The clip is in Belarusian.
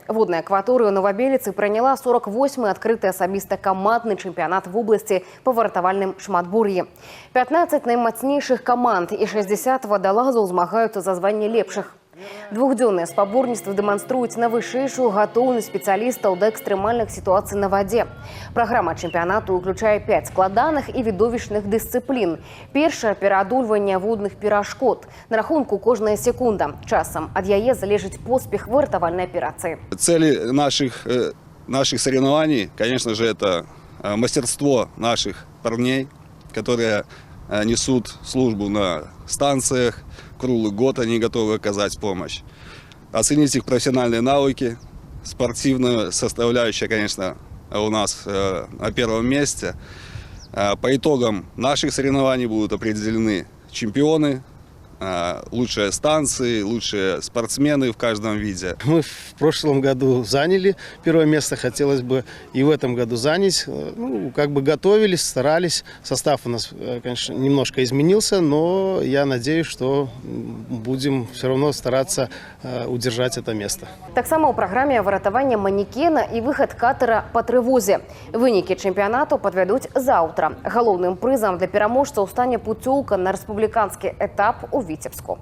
Водная акваторыя Новабеліцы прыняла 48-й адкрыты асабіста камандны чэмпіянат в области па вартавальным шматбур'і. 15 наймацнейшых каманд і 60 вадалазаў змагаюцца за званне лепшых. Двухдзённыя спаборніцтвы дэманструюць найвышэйшую гатоўнасць спецыялістаў да экстрэмальных сітуацый на вадзе. Праграма чэмпіянату ўключае 5 складаных і відовішчных дысцыплін. Першае – пераадольванне водных перашкод. На рахунку кожная секунда. Часам ад яе залежыць поспех выратавальнай аперацыі. Цели наших соревнований, конечно же, это мастерство наших парней, которые несут службу на станциях. Круглый год они готовы оказать помощь. Оценить их профессиональные навыки. Спортивная составляющая, конечно, у нас на первом месте. По итогам наших соревнований будут определены чемпионы, лучшие станции, лучшие спортсмены в каждом виде. Мы в прошлом году заняли первое место, хотелось бы и в этом году занять. Ну, как бы готовились, старались. Состав у нас, конечно, немножко изменился, но я надеюсь, что будем все равно стараться удержать это место. Таксама ў праграме выратавання манекена і выхад катера па трывозе. Вынікі чэмпіянату падвядуць заўтра. Галоўным прызам для пераможцаў стане пуцёўка на рэспубліканскі этап у Віцебску.